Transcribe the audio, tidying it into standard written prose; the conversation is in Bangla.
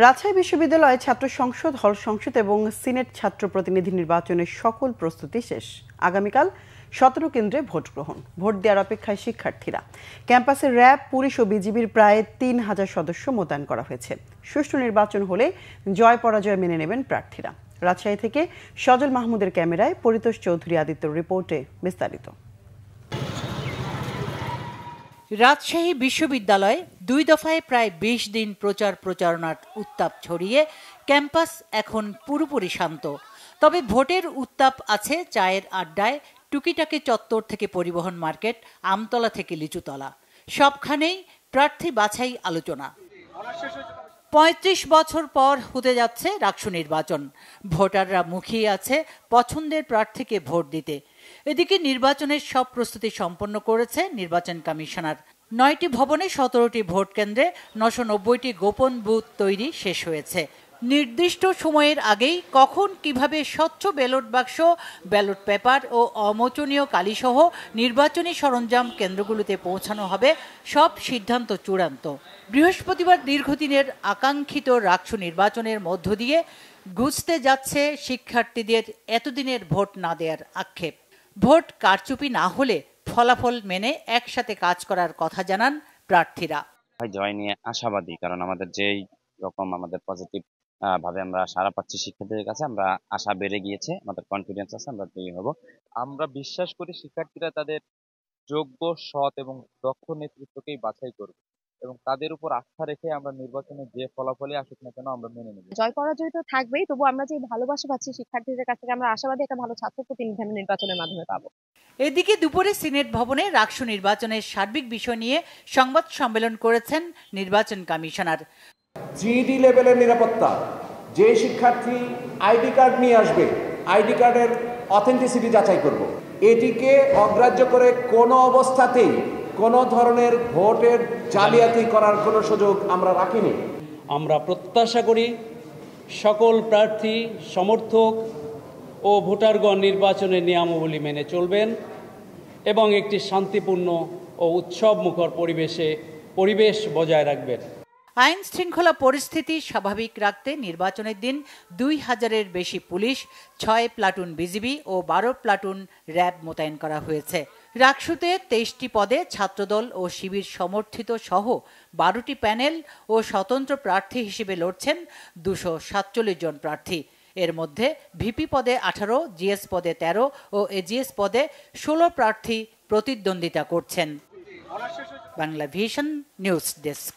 রাজশাহী বিশ্ববিদ্যালয়ে ছাত্র সংসদ, হল সংসদ এবং সিনেট ছাত্র প্রতিনিধি নির্বাচনের সকল প্রস্তুতি শেষ। আগামীকাল 17 কেন্দ্রে ভোট গ্রহণ। ভোট দেওয়ার অপেক্ষায় শিক্ষার্থীরা। ক্যাম্পাসে র্যাব, পুলিশ ও বিজিবির প্রায় 3000 সদস্য মোতায়েন করা হয়েছে। সুষ্ঠু নির্বাচন হলে জয় পরাজয় মেনে নেবেন প্রার্থীরা। রাজশাহী থেকে সজল মাহমুদের ক্যামেরায় পরিতোষ চৌধুরী আদিত্যর রিপোর্টে বিস্তারিত। রাজশাহী বিশ্ববিদ্যালয়ে 2 দফায় প্রায় 20 দিন প্রচারণার উত্তাপ ছড়িয়ে ক্যাম্পাস এখন পুরোপুরি শান্ত। তবে ভোটের উত্তাপ আছে চায়ের আড্ডায়, টুকিটাকি চত্বর থেকে পরিবহন মার্কেট, আমতলা থেকে লিচুতলা, সবখানেই প্রার্থী বাছাই আলোচনা। 35 বছর পর হতে যাচ্ছে ডাকসু নির্বাচন। ভোটাররা মুখিয়ে আছে পছন্দের প্রার্থীকে ভোট দিতে। এদিকে নির্বাচনের সব প্রস্তুতি সম্পন্ন করেছে নির্বাচন কমিশনার। 9টি ভবনে 17টি ভোট কেন্দ্রে 990টি গোপন বুথ তৈরি শেষ হয়েছে। নির্দিষ্ট সময়ের আগেই কখন কিভাবে স্বচ্ছ ব্যালট বাক্স, ব্যালট পেপার ও অমোচনীয় কালিসহ নির্বাচনী সরঞ্জাম কেন্দ্রগুলোতে পৌঁছানো হবে, সব সিদ্ধান্ত চূড়ান্ত। বৃহস্পতিবার দীর্ঘদিনের আকাঙ্ক্ষিত ডাকসু নির্বাচনের মধ্য দিয়ে ঘুচতে যাচ্ছে শিক্ষার্থীদের এতদিনের ভোট না দেওয়ার আক্ষেপ। ভোট কারচুপি না হলে ফলাফল মেনে একসাথে কাজ করার কথা জানান প্রার্থীরা। জয় নিয়ে আশাবাদী, কারণ আমাদের যেই রকম আমাদের পজিটিভ ভাবে আমরা সাড়া পাচ্ছি শিক্ষার্থীদের কাছে, আমরা আশা বেড়ে গিয়েছে, আমাদের কনফিডেন্স আছে আমরা জয়ী হব। আমরা বিশ্বাস করি শিক্ষার্থীরা তাদের যোগ্য, সৎ এবং দক্ষ নেতৃত্বকেই বাছাই করবে এবং তাদের উপর আস্থা রেখে আমরা নির্বাচনে যে ফলাফলই আসুক না কেন আমরা মেনে নেব। জয় পরাজয় তো থাকবেই, তবু আমরা যে ভালোবাসা পাচ্ছি শিক্ষার্থীদের কাছ থেকে, আমরা আশাবাদী একটা ভালো ছাত্র প্রতিনিধি আমরা নির্বাচনের মাধ্যমে পাবো। এদিকে দুপুরে সিনেট ভবনে ডাকসু নির্বাচনের সার্বিক বিষয় নিয়ে সংবাদ সম্মেলন করেছেন নির্বাচন কমিশনার। 3D লেভেলের নিরাপত্তা, যে শিক্ষার্থী আইডি কার্ড নিয়ে আসবে আইডি কার্ডের অথেন্টিসিটি যাচাই করব। এটিকে অগ্রাহ্য করে কোনো অবস্থাতেই কোনো ধরনের ভোটের জালিয়াতি করার কোনো সুযোগ আমরা রাখিনি। আমরা প্রত্যাশা করি সকল প্রার্থী, সমর্থক ও ভোটারগণ নির্বাচনের নিয়মাবলী মেনে চলবেন এবং একটি শান্তিপূর্ণ ও উৎসবমুখর পরিবেশ বজায় রাখবেন। আইন শৃঙ্খলা পরিস্থিতি স্বাভাবিক রাখতে নির্বাচনের দিন 2000-এর বেশি পুলিশ, 6 প্লাটুন বিজিবি ও 12 প্লাটুন র্যাব মোতায়েন করা হয়েছে। ডাকসুতে 23টি পদে ছাত্রদল ও শিবির সমর্থিত সহ 12টি প্যানেল ও স্বতন্ত্র প্রার্থী হিসেবে লড়ছেন 247 জন প্রার্থী। এর মধ্যে ভিপি পদে 18, জিএস পদে 13 ও এজিএস পদে 16 প্রার্থী প্রতিদ্বন্দ্বিতা করছেন। Bangla vision news desk.